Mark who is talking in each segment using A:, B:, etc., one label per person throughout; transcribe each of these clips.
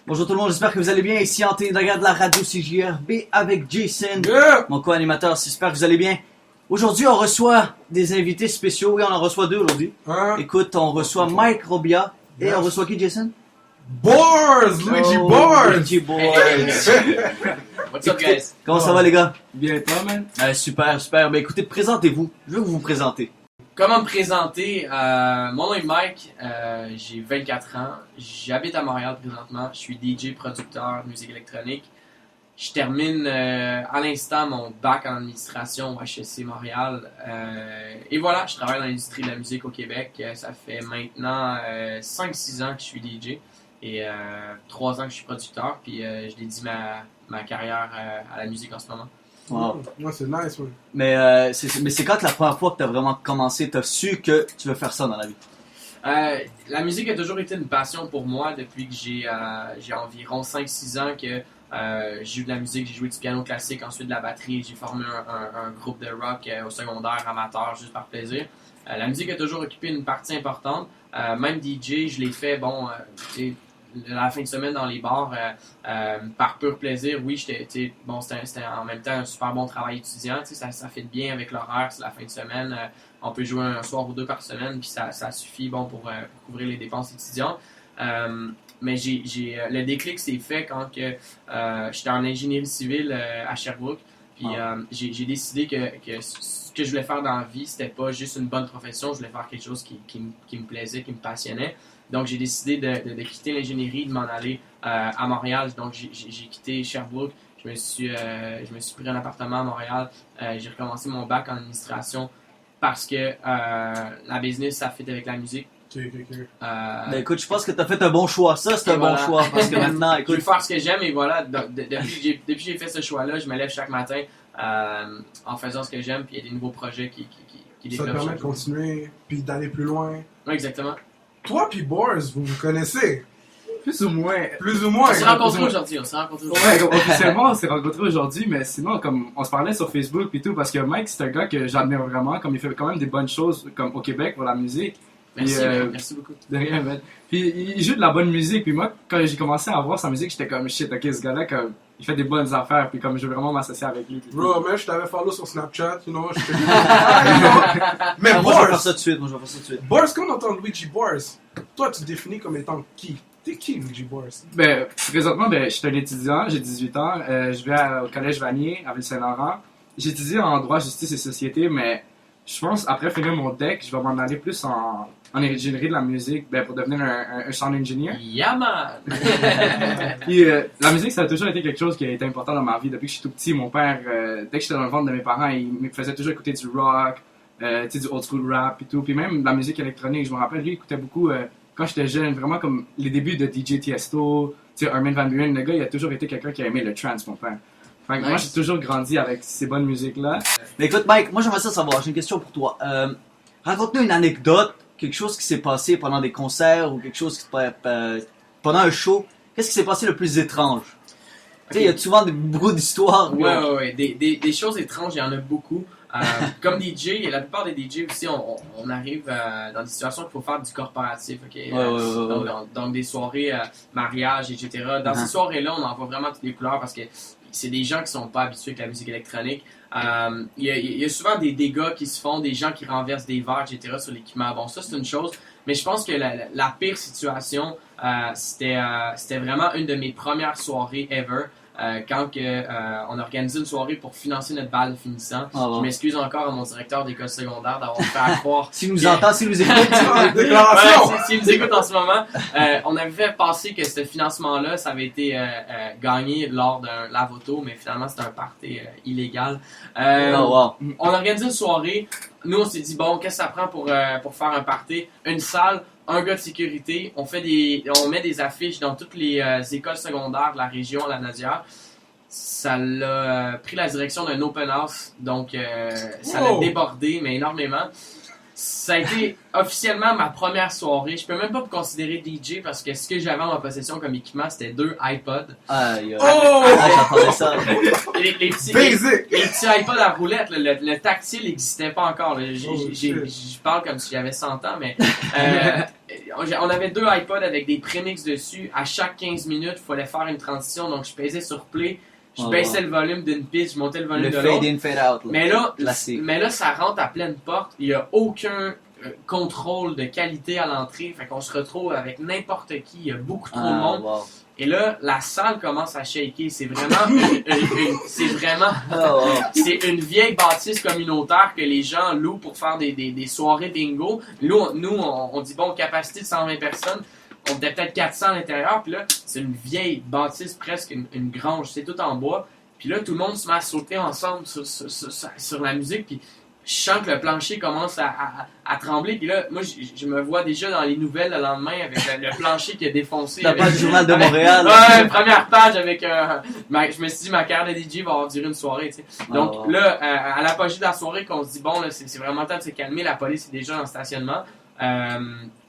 A: Bonjour tout le monde, j'espère que vous allez bien. Ici Anthony Daguerre de la radio CJRB avec Jason, mon co-animateur. J'espère que vous allez bien. Aujourd'hui, on reçoit des invités spéciaux. Oui, on en reçoit deux aujourd'hui. Écoute, on reçoit Mike Robillard et on reçoit qui, Jason?
B: Boars! Luigi Boars!
A: Luigi Boars!
C: What's up, guys?
A: Comment ça va, les gars?
C: Bien, toi, man?
A: Super, super. Ben écoutez, présentez-vous. Je veux que vous vous présentez.
C: Comment me présenter? Mon nom est Mike, j'ai 24 ans, j'habite à Montréal présentement, je suis DJ, producteur de musique électronique. Je termine à l'instant mon bac en administration au HEC Montréal. Et voilà, je travaille dans l'industrie de la musique au Québec. Ça fait maintenant 5-6 ans que je suis DJ et 3 ans que je suis producteur. Puis je dédie ma carrière à la musique en ce moment.
A: Wow.
B: Ouais, c'est nice, ouais.
A: Mais c'est quand la première fois que tu as vraiment commencé, tu as su que tu veux faire ça dans la vie?
C: La musique a toujours été une passion pour moi depuis que j'ai environ 5-6 ans que j'ai eu de la musique, j'ai joué du piano classique, ensuite de la batterie, j'ai formé un groupe de rock au secondaire amateur juste par plaisir. La musique a toujours occupé une partie importante. Même DJ, je l'ai fait, la fin de semaine dans les bars par pur plaisir. Oui, c'était en même temps un super bon travail étudiant. Ça fait bien avec l'horaire, c'est la fin de semaine. On peut jouer un soir ou deux par semaine, puis ça suffit pour couvrir les dépenses étudiantes. Mais le déclic s'est fait quand j'étais en ingénierie civile à Sherbrooke. Puis j'ai décidé que ce que je voulais faire dans la vie, c'était pas juste une bonne profession. Je voulais faire quelque chose qui me plaisait, qui me passionnait. Donc j'ai décidé de quitter l'ingénierie, de m'en aller à Montréal. Donc j'ai quitté Sherbrooke. Je me suis pris un appartement à Montréal. J'ai recommencé mon bac en administration parce que la business, ça fit avec la musique.
A: Ben écoute, je pense que tu as fait un bon choix. Ça, c'est un bon choix. Parce que maintenant,
C: je
A: écoute.
C: veux faire ce que j'aime et voilà. Depuis que j'ai fait ce choix-là, je me lève chaque matin en faisant ce que j'aime. Puis il y a des nouveaux projets qui
B: Ça te
C: développent.
B: permet de continuer, puis d'aller plus loin.
C: Oui, exactement.
B: Toi puis Boars, vous connaissez?
D: Plus ou moins.
B: Plus ou moins.
C: On s'est rencontrés aujourd'hui.
D: Ouais, comme officiellement, on s'est rencontrés aujourd'hui, mais sinon, comme on se parlait sur Facebook et tout, parce que Mike, c'est un gars que j'admire vraiment, comme il fait quand même des bonnes choses comme au Québec pour la musique.
C: Merci,
D: Puis,
C: merci beaucoup.
D: De rien, man. Puis il joue de la bonne musique, puis moi, quand j'ai commencé à voir sa musique, j'étais comme shit, ok, ce gars-là, comme, il fait des bonnes affaires, puis comme je veux vraiment m'associer avec lui.
B: Bro, man, je t'avais follow sur Snapchat, you know, je te Mais
A: Ah, moi, je vais faire
B: Boars,
A: ça tout de suite. Moi, je vais faire ça tout de suite.
B: Boars, quand on entend Luigi Boars, toi, tu te définis comme étant qui? T'es qui, Luigi Boars?
D: Ben, présentement, je suis un étudiant, j'ai 18 ans, je vais au collège Vanier, à Ville-Saint-Laurent. J'étudie en droit, justice et société, mais je pense, après finir mon deck, je vais m'en aller plus en ingénierie de la musique, pour devenir un sound engineer.
C: Yeah, man!
D: Puis la musique, ça a toujours été quelque chose qui a été important dans ma vie. Depuis que je suis tout petit, mon père, dès que j'étais dans le ventre de mes parents, il me faisait toujours écouter du rock, du old school rap et tout. Puis même la musique électronique, je me rappelle, lui, il écoutait beaucoup, quand j'étais jeune, vraiment comme les débuts de DJ Tiesto, Armin van Buuren. Le gars, il a toujours été quelqu'un qui a aimé le trance, mon père. Fait que moi, j'ai toujours grandi avec ces bonnes musiques-là.
A: Mais écoute, Mike, moi, j'aimerais ça savoir. J'ai une question pour toi. Raconte-nous une anecdote, quelque chose qui s'est passé pendant des concerts ou quelque chose qui pendant un show. Qu'est-ce qui s'est passé le plus étrange? Tu sais, il y a souvent beaucoup d'histoires.
C: Ouais. Des choses étranges, il y en a beaucoup. Comme DJ, et la plupart des DJ aussi, on arrive dans des situations qu'il faut faire du corporatif. Okay? Donc des soirées, mariage, etc. Dans ces soirées-là, on en voit vraiment toutes les couleurs parce que c'est des gens qui sont pas habitués avec la musique électronique. Il y a souvent des dégâts qui se font, des gens qui renversent des verres, etc. sur l'équipement. Bon, ça, c'est une chose. Mais je pense que la pire situation, c'était vraiment une de mes premières soirées ever. Quand on a organisé une soirée pour financer notre bal finissant. Je m'excuse encore à mon directeur d'école secondaire d'avoir fait à croire.
A: S'il nous entend, s'il nous écoute.
C: S'il nous écoute en ce moment, on avait fait passer que ce financement-là, ça avait été gagné lors d'un lave-auto, mais finalement c'était un party illégal. On a organisé une soirée. Nous, on s'est dit, bon, qu'est-ce que ça prend pour faire un party? Une salle, un gars de sécurité, on met des affiches dans toutes les écoles secondaires de la région, la Nadière. Ça l'a pris la direction d'un open house, donc ça l'a débordé, mais énormément. ça a été officiellement ma première soirée. Je peux même pas me considérer DJ parce que ce que j'avais en ma possession comme équipement, c'était 2 iPods.
A: Aïe,
B: Oh!
A: j'entendais ça.
C: Les petits iPods à roulette, le tactile n'existait pas encore. Là. Je parle comme si j'avais 100 ans, mais on avait 2 iPods avec des prémix dessus. À chaque 15 minutes, il fallait faire une transition. Donc, je pesais sur play. Je baissais le volume d'une piste, je montais le volume de l'autre.
A: Le fade in, fade out.
C: Mais là, ça rentre à pleine porte. Il n'y a aucun contrôle de qualité à l'entrée. Fait qu'on se retrouve avec n'importe qui. Il y a beaucoup trop de monde.
A: Wow.
C: Et là, la salle commence à shaker. C'est vraiment c'est une vieille bâtisse communautaire que les gens louent pour faire des soirées bingo. Nous, on dit, bon, capacité de 120 personnes. On était peut-être 400 à l'intérieur, puis là, c'est une vieille bâtisse, presque une grange, c'est tout en bois. Puis là, tout le monde se met à sauter ensemble sur la musique, puis je sens que le plancher commence à trembler. Puis là, moi, je me vois déjà dans les nouvelles le lendemain avec le plancher qui a défoncé.
A: La page du Journal de Montréal.
C: Ouais, première page avec... je me suis dit, ma carrière de DJ va avoir duré une soirée, tu sais. Donc là, à l'apogée de la soirée, qu'on se dit, bon, là, c'est vraiment temps de se calmer, la police est déjà en stationnement.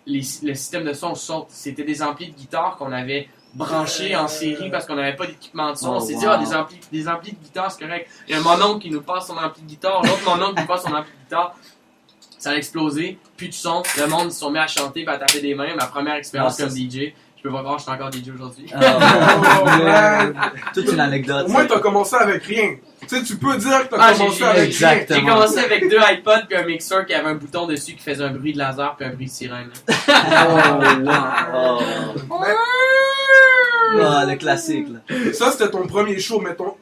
C: Le système de son saute. C'était des amplis de guitare qu'on avait branchés en série parce qu'on n'avait pas d'équipement de son. On s'est dit, des amplis de guitare, c'est correct. Il y a mon oncle qui nous passe son ampli de guitare, l'autre mon oncle qui nous passe son ampli de guitare. Ça a explosé, plus de son. Le monde, ils se sont mis à chanter et à taper des mains. Ma première expérience comme DJ. Je peux pas croire que je suis encore DJ aujourd'hui.
A: Toute une anecdote.
B: Au moins, t'as commencé avec rien. Tu sais, tu peux dire que t'as commencé avec rien.
C: J'ai commencé avec 2 iPods et un mixeur qui avait un bouton dessus qui faisait un bruit de laser puis un bruit de sirène.
A: Le classique, là.
B: Ça, c'était ton premier show, mais ton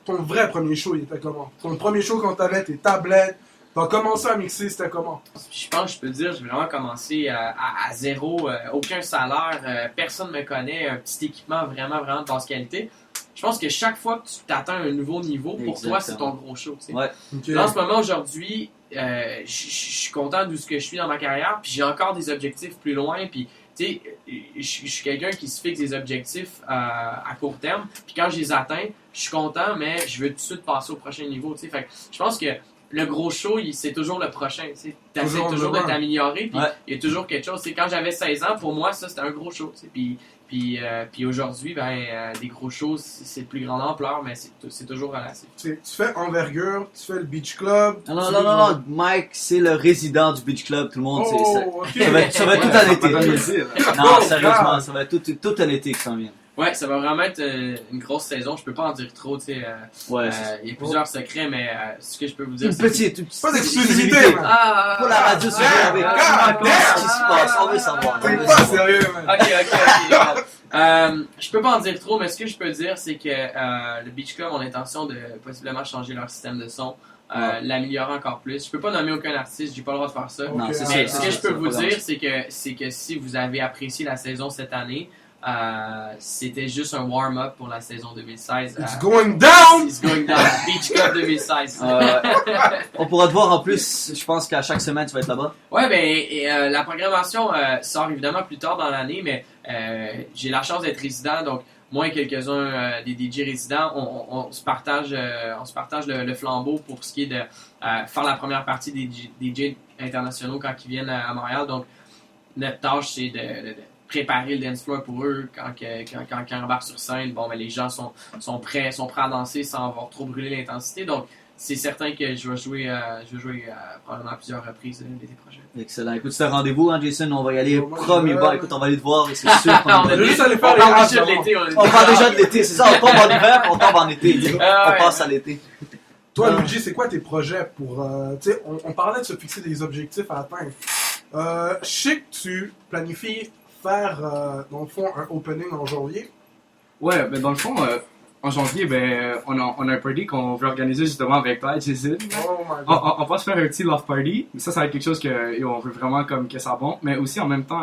B: vrai premier show, il était comment? Ton premier show quand t'avais tes tablettes, t'as commencé à mixer, c'était comment?
C: Je pense que je peux dire, j'ai vraiment commencé à zéro, aucun salaire, personne me connaît, un petit équipement vraiment de basse qualité. Je pense que chaque fois que tu t'atteins un nouveau niveau, pour toi, c'est ton gros show. Tu sais.
A: Ouais.
B: Okay.
C: Là, en ce moment, aujourd'hui, je suis content d'où ce que je suis dans ma carrière, puis j'ai encore des objectifs plus loin, puis tu sais, je suis quelqu'un qui se fixe des objectifs à court terme, puis quand je les atteins, je suis content, mais je veux tout de suite passer au prochain niveau. Tu sais. Fait que je pense que le gros show, c'est toujours le prochain. Tu essaies toujours de t'améliorer, puis il y a toujours quelque chose. T'sais, quand j'avais 16 ans, pour moi, ça, c'était un gros show. Puis aujourd'hui, des gros shows, c'est de plus grande ampleur, mais c'est toujours relatif.
B: Tu fais Envergure, tu fais le Beach Club.
A: Non, Mike, c'est le résident du Beach Club, tout le monde.
B: Okay.
A: Ça va être tout un été. Non, sérieusement, ça va être tout un été qui s'en vient.
C: Ouais, ça va vraiment être une grosse saison. Je peux pas en dire trop, tu sais. Il y a plusieurs secrets, mais ce que je peux vous dire,
A: c'est...
B: Pas d'exclusivité, man!
A: Pour la radio, c'est qu'est-ce qui se passe? On veut savoir.
B: T'es pas sérieux, man!
C: Ok. Je peux pas en dire trop, mais ce que je peux dire, c'est que le Beach Club a l'intention de possiblement changer leur système de son, l'améliorer encore plus. Je peux pas nommer aucun artiste, j'ai pas le droit de faire ça.
B: Non,
C: mais ce que je peux vous dire, c'est que si vous avez apprécié la saison cette année, c'était juste un warm-up pour la saison 2016.
B: It's going down!
C: It's going down. Beach Club 2016.
A: On pourra te voir en plus. Je pense qu'à chaque semaine, tu vas être là-bas.
C: Ouais, la programmation sort évidemment plus tard dans l'année, mais j'ai la chance d'être résident, donc moi et quelques-uns des DJ résidents, on se partage le flambeau pour ce qui est de faire la première partie des DJ internationaux quand ils viennent à Montréal. Donc, notre tâche, c'est de préparer le dance floor pour eux quand ils embarquent sur scène. Bon, mais les gens sont prêts à danser sans avoir trop brûlé l'intensité. Donc, c'est certain que je vais jouer probablement à plusieurs reprises l'été prochain.
A: Excellent. Écoute, c'est un rendez-vous, Jason. On va y aller premier bar. Écoute, on va aller te voir et c'est sûr.
C: On parle déjà de l'été.
A: On parle déjà de l'été. C'est ça, on tombe en hiver, on tombe en été. On passe à l'été.
B: Toi, Luigi, c'est quoi tes projets pour... tu sais, on parlait de se fixer des objectifs à atteindre. Je sais que tu planifies faire, dans le fond, un opening en janvier.
D: Ouais, ben dans le fond, en janvier, on a un party qu'on veut organiser justement avec toi, Jason.
B: Oh my God.
D: On va se faire un petit love party. Ça va être quelque chose que on veut vraiment comme que ça bon. Mais aussi, en même temps,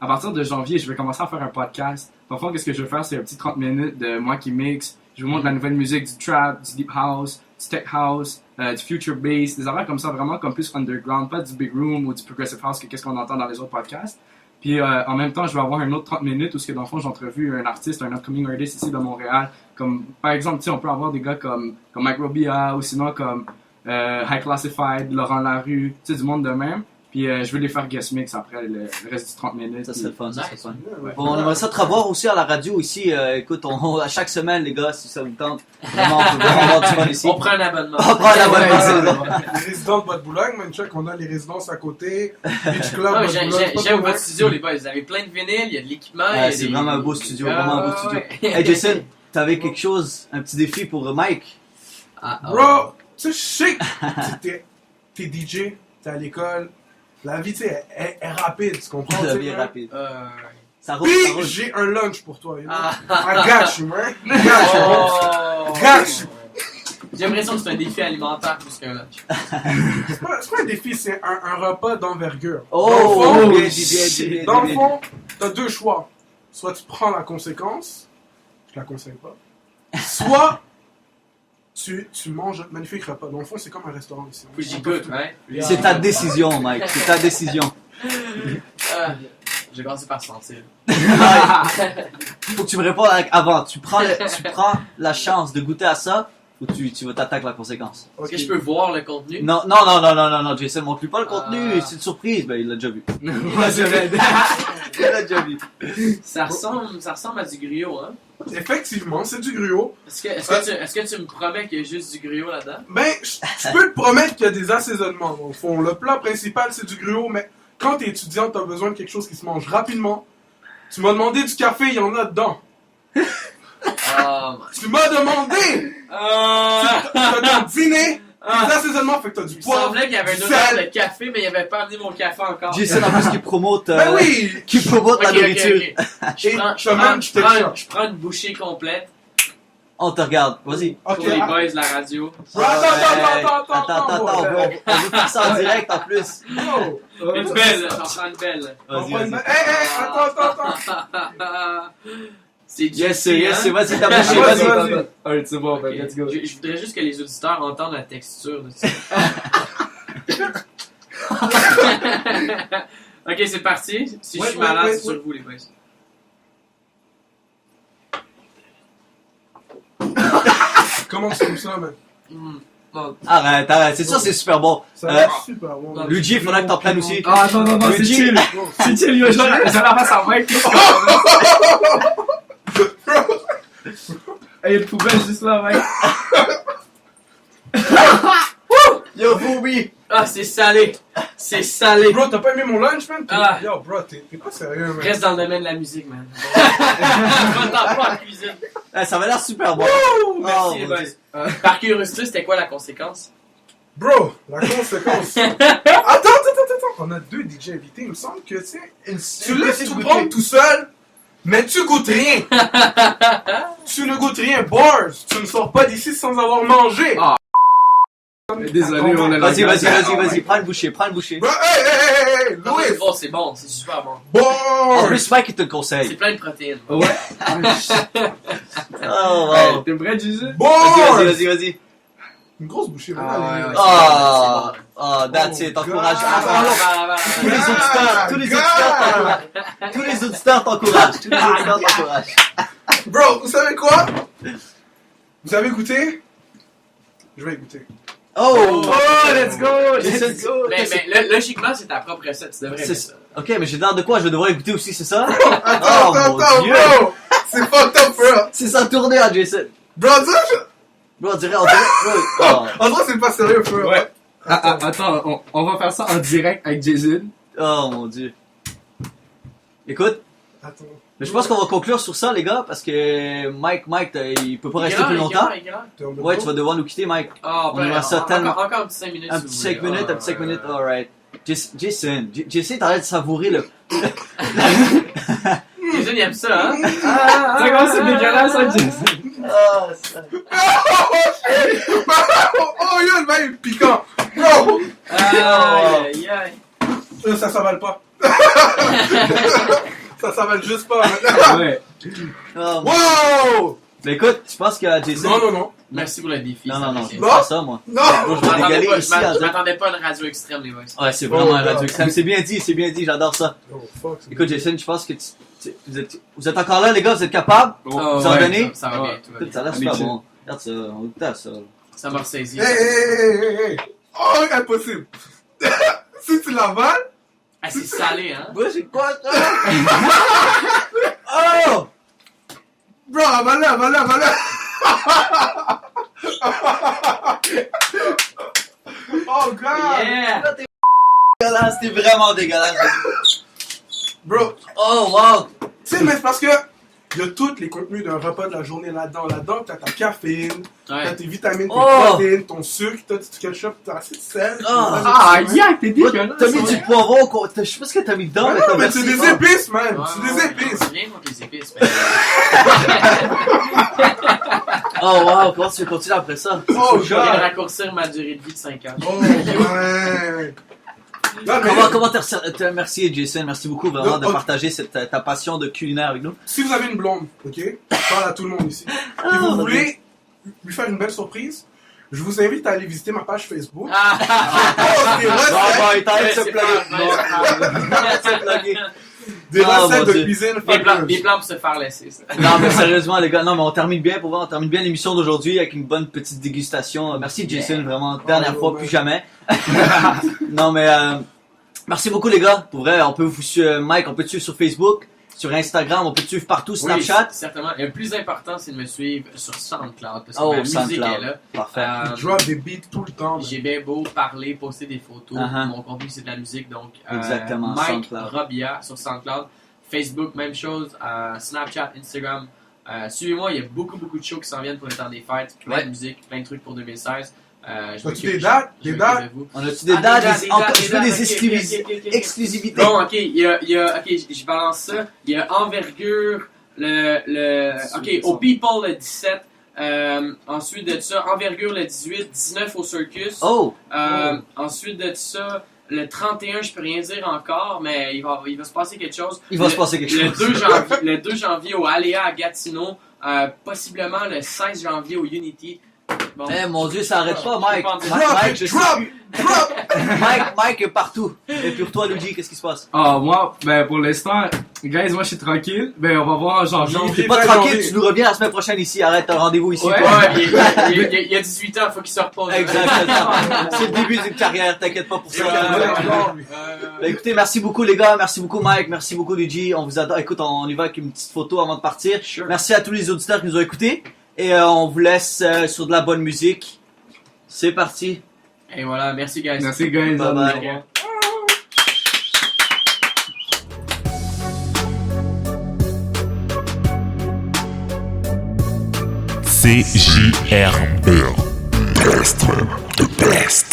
D: à partir de janvier, je vais commencer à faire un podcast. Dans le fond, qu'est-ce que je veux faire, c'est un petit 30 minutes de moi qui mixe. Je vous montre la nouvelle musique, du trap, du deep house, du tech house, du future bass, des affaires comme ça, vraiment comme plus underground, pas du big room ou du progressive house que qu'est-ce qu'on entend dans les autres podcasts. Puis en même temps, je vais avoir un autre 30 minutes où, dans le fond, j'ai entrevu un artiste, un upcoming artist ici de Montréal. Comme, par exemple, on peut avoir des gars comme Mike Robia ou sinon comme High Classified, Laurent Larue, du monde de même. Puis Puis je veux les faire guest mix après le reste du 30 minutes.
A: Ça serait le fun, ça serait le
C: Nice.
A: fun.
B: Ouais.
A: Bon, on aimerait ça te revoir aussi à la radio ici. Écoute, à chaque semaine, les gars, si ça vous tente, vraiment, on peut vraiment avoir du fun ici.
C: On prend un abonnement.
A: On prend la bonne
B: Ouais,
A: saison.
B: Les résidents de Bois-de-Boulogne, man, check, on a les résidences à côté. Beach Club,
C: Ah, mais
B: Bois-de-Boulogne, pas
C: j'aime
B: trop loin.
C: votre studio, les boys. Vous avez plein de vinyles, il y a de l'équipement. il y a
A: Ouais, c'est
C: des-
A: vraiment un beau studio,
C: Ah,
A: vraiment un beau studio.
C: ouais.
A: Hey Jason, t'avais quelque chose, un petit défi pour Mike?
C: Ah, ah.
B: Bro, tu sais, je sais que t'es DJ, t'es à l'école. La vie, tu sais, est rapide, tu comprends?
A: La
B: tu sais,
A: vie est
B: man?
A: rapide.
C: Euh,
A: Ça roule, ça
B: Puis,
A: roule.
B: j'ai un lunch pour toi, you know?
C: Ah.
B: I got you, man. I got you, man.
C: Oh.
B: Got you.
C: J'ai l'impression que c'est un défi alimentaire plus qu'un lunch.
B: C'est pas un défi, c'est un repas d'envergure.
A: Oh,
B: Dans le fond,
A: bien dit, bien dit, bien dit.
B: Dans le fond, t'as deux choix. Soit tu prends la conséquence, je la conseille pas. Soit tu manges un magnifique repas. Dans le fond, c'est comme un restaurant ici.
C: Faut que j'y goûte, hein.
A: C'est ta décision, Mike, c'est ta décision.
C: Ah, j'ai commencé par sentir.
A: Faut que tu me répondes avant. Tu prends la chance de goûter à ça ou tu vas t'attaquer la conséquence?
C: Est-ce que je peux voir le contenu?
A: Non, Jason, montre-lui pas le contenu,
C: Ah.
A: c'est une surprise. Ben, il l'a déjà vu.
D: Ouais, c'est vrai.
A: Il l'a déjà vu.
C: Ça ressemble à du griot, hein.
B: Effectivement, c'est du gruau.
C: Est-ce que tu me promets qu'il y a juste du griot là-dedans?
B: Ben, je peux te promettre qu'il y a des assaisonnements. Dans le fond, le plat principal, c'est du gruau, mais quand t'es étudiant, t'as besoin de quelque chose qui se mange rapidement. Tu m'as demandé du café, il y en a dedans.
C: Oh my...
B: Tu m'as demandé! T'as ton dîner, des assaisonnements, fait que t'as du
C: Il
B: poivre,
C: semblait qu'il y avait
B: du
C: une odeur
B: sel.
C: de café, mais il avait pas amené mon café encore.
A: Jason, en plus, qui promote,
B: Ben oui!
A: qui promote la
C: Ok, ok,
A: nourriture.
C: ok. Je
B: Et
C: prends,
B: je mange
C: je prends une bouchée complète
A: On te regarde, vas-y.
B: Ok,
C: pour les
B: ah,
C: boys de la radio.
B: Attends,
A: on veut faire ça en direct en plus.
B: bro.
C: Une belle, j'en prends une belle.
A: Vas-y,
B: Hey,
A: vas-y.
B: attends.
C: C'est
A: Yes,
C: juicy,
A: yes,
C: hein?
A: vas-y, ta bouchée,
B: Vas-y,
A: vas-y.
B: vas-y.
D: Alright, c'est bon,
C: Ok.
D: ben, let's go.
C: Je voudrais juste que les auditeurs entendent la texture de ça. Ok, c'est parti. Si je suis
B: Ouais,
C: malade,
B: ouais,
C: c'est sur vous, les boys.
B: Comment tu trouves ça, man?
C: Mm. Bon.
A: Arrête, c'est sûr, c'est super bon.
B: Ça va être super bon.
A: Luigi, il faudra que t'en prennes aussi.
D: Ah, non, c'est
A: Luigi.
D: chill. C'est chill, yo, je la face à Mike. Hey, il y a une poubelle juste là, Mike.
A: Yo, Booby.
C: Ah, c'est salé. C'est salé.
B: Bro, t'as pas aimé mon lunch, man?
C: Ah.
B: Yo, bro, t'es pas sérieux, man.
C: Reste dans le domaine de la musique, man. Va-t'en pas en cuisine.
A: Ça avait l'air super bon.
C: Merci,
A: Oh,
C: les
A: mon
C: boys.
A: Dieu.
C: Par curiosité, c'était quoi la conséquence?
B: Bro, la conséquence. Attends. On a deux DJ invités, il me semble que, tu sais, tu laisses tout prendre tout seul, mais tu goûtes rien. Tu ne goûtes rien, bars. Tu ne sors pas d'ici sans avoir mangé.
D: Ah. Désolé, on est là.
A: Vas-y, prends une bouchée.
B: Bro, hey, Louis.
C: Oh, c'est bon, c'est super bon.
A: En
B: Bars.
A: plus, Mike, il te le
C: C'est
A: conseille.
C: plein de protéines.
D: Ouais.
A: Oh,
D: Hey,
A: wow.
D: t'es prêt, Jésus?
B: Bars.
A: Vas-y.
B: Une grosse bouchée, man.
C: Ah,
B: Allez.
C: ouais.
A: That's it, t'encourages.
B: Oh,
A: Tous les auditeurs t'encouragent.
B: Bro, vous savez quoi? Vous avez goûté? Je vais goûter.
A: Oh,
D: let's go!
C: Mais logiquement, c'est ta propre recette. Tu devrais aimer ça.
A: Ok, mais j'ai l'air de quoi? Je vais devoir écouter aussi, c'est ça?
B: Attends,
A: mon Dieu.
B: bro! C'est fucked up, bro!
A: C'est ça tourner à Jason.
B: Bro, ça,
A: Bro, on dirait. Oh,
B: en vrai, c'est pas sérieux, bro.
D: Ouais. Attends, on va faire ça en direct avec Jason.
A: oh mon dieu. Écoute,
B: Attends.
A: mais je pense qu'on va conclure sur ça, les gars, parce que Mike, il peut pas rester plus longtemps. Ouais, tu vas devoir nous quitter, Mike.
C: Oh,
A: On aimerait ça tellement.
C: Encore un petit 5 minutes.
A: Un petit 5 minutes, alright. Jason, t'arrêtes de savourer le.
C: Jason, il aime ça, hein?
D: Tu vois, c'est dégueulasse, ça, Jason.
A: Oh, ça.
B: Oh, yo, le vin est piquant! Bro!
C: Aïe, aïe.
B: Ça s'avale pas. Ça s'avale juste pas, man.
D: Ouais.
A: Oh,
B: Wow!
A: mais écoute, je pense que Jason.
B: Non.
C: Merci pour le défi.
A: Non,
C: ça
A: je
C: me
A: vais pas ça, moi.
B: Non!
A: Moi, je vais dégaler ici.
C: Je m'attendais pas à une radio extrême, les boys.
A: Ouais, c'est vraiment un
B: Oh,
A: radio extrême. C'est bien dit, j'adore ça.
B: Oh, fuck.
A: Écoute, Jason, je pense que vous êtes encore là, les gars, vous êtes capables?
C: Oh,
A: Vous en
C: ouais,
A: donnez?
C: Ça va bien, tout va
A: Écoute,
C: bien.
A: ça a l'air super bon. Regarde ça, on goûte à ça.
C: Ça m'a ressaisi.
B: Hey! Oh, impossible! Si tu l'avales,
C: Ah, c'est salé, hein?
A: Ouais, c'est quoi ça? Oh!
B: Bro, avale-le. Oh, God.
C: Yeah!
A: Dégueulasse, c'était vraiment dégueulasse.
B: Bro,
A: Oh, wow!
B: tu sais, mais c'est parce que il y a tous les contenus d'un repas de la journée là-dedans. Là-dedans, t'as ta caféine, t'as
C: Ouais.
B: tes vitamines, tes
A: Oh.
B: protéines, ton sucre, t'as du ketchup, t'as assez de sel.
D: Ah, yak, t'es dégueulasse.
A: T'as mis du poivron, je sais pas ce que t'as mis dedans,
B: Ah
A: mais
B: non,
A: t'as
B: mais c'est
A: versé-
B: des épices, man.
C: Ouais,
B: C'est
C: ouais,
B: des
C: ouais,
B: épices.
C: Rien contre les épices, mais.
A: Oh, wow, comment tu continues après ça?
B: Oh,
C: Je viens de
B: God.
C: raccourcir ma durée de vie de 5 ans.
B: Oh, ouais. Non, mais
A: Comment merci Jason, merci beaucoup vraiment de
B: Oh.
A: partager ta passion de culinaire avec nous.
B: si vous avez une blonde, ok, je parle à tout le monde ici, et vous voulez lui faire une belle surprise, je vous invite à aller visiter ma page Facebook.
C: Ah!
B: Oh, des
A: Non,
B: recettes,
A: bon, il t'arrête de se
C: c'est
A: plaindre.
C: pas-
A: Non, arrête de se plaguer.
B: des
A: Ah,
B: recettes
A: mon
B: de
A: Dieu.
B: cuisine
C: Des plans,
B: fabuleuses.
C: des plans pour se faire laisser, ça.
A: Non, mais sérieusement, les gars, non, mais on termine bien pour voir, on termine bien l'émission d'aujourd'hui avec une bonne petite dégustation. Merci Jason, vraiment, dernière
B: Oh,
A: fois,
B: ouais.
A: plus jamais. Non, mais merci beaucoup les gars. Pour vrai, on peut vous suivre, Mike, on peut te suivre sur Facebook, sur Instagram, on peut te suivre partout, Snapchat.
C: Oui, certainement. Et le plus important, c'est de me suivre sur SoundCloud. Parce que
A: Oh,
C: ma musique
A: SoundCloud.
C: est là.
A: Parfait.
B: Je drop des beats tout le temps. man.
C: J'ai bien beau parler, poster des photos.
A: Uh-huh.
C: Mon contenu, c'est de la musique. Donc,
A: Exactement,
C: Mike
A: SoundCloud.
C: Robia sur SoundCloud. Facebook, même chose. Snapchat, Instagram. Suivez-moi, il y a beaucoup de shows qui s'en viennent pour le temps des fêtes. Plein
A: Ouais.
C: de musique, plein de trucs pour 2016. Je
B: As-tu
C: m'occupe-
B: des dates?
C: je
B: Des
C: m'occupe
B: dates?
C: de vous.
A: On a-tu des
C: Ah,
A: dates?
C: des
A: Encore,
C: dates,
A: je veux des
C: ok, ok.
A: exclusivités.
C: Bon, ok, il y a ok, je balance ça. Il y a Envergure, ok, au People le 17. Ensuite de ça, Envergure le 18, 19 au Circus.
A: Oh!
C: Ensuite de ça, le 31, je peux rien dire encore, mais il va se passer quelque chose.
A: Il va se passer quelque
C: Le
A: chose.
C: 2 janvier, le 2 janvier au Aléa à Gatineau. Possiblement le 16 janvier au Unity. Bon.
A: Eh mon dieu, ça arrête pas, Mike.
C: Je peux pas en dire.
A: Mike, je sais
B: Drop!
A: plus.
B: Drop!
A: Mike est partout. Et pour toi, Luigi, qu'est-ce qui se passe?
D: Ah, moi, ben, pour l'instant, guys, moi, je suis tranquille. Ben, on va voir en janvier.
B: Janvier.
A: T'es pas
B: fin
A: tranquille,
B: janvier.
A: tu nous reviens la semaine prochaine ici. Arrête, t'as un rendez-vous ici.
D: Ouais.
A: toi.
C: Ouais, il y a 18 ans, faut qu'il se repose.
A: Exactement. C'est le début d'une carrière, t'inquiète pas pour ça.
C: Euh,
A: Bah, écoutez, merci beaucoup les gars, merci beaucoup Mike, merci beaucoup Luigi, on vous adore. Écoute, on y va avec une petite photo avant de partir.
C: Sure.
A: Merci à tous les auditeurs qui nous ont écoutés et on vous laisse sur de la bonne musique. C'est parti.
C: Et voilà, merci guys.
D: Merci, guys.
A: Bye bye.
C: Au revoir.
E: CJRB. Blast, the blast.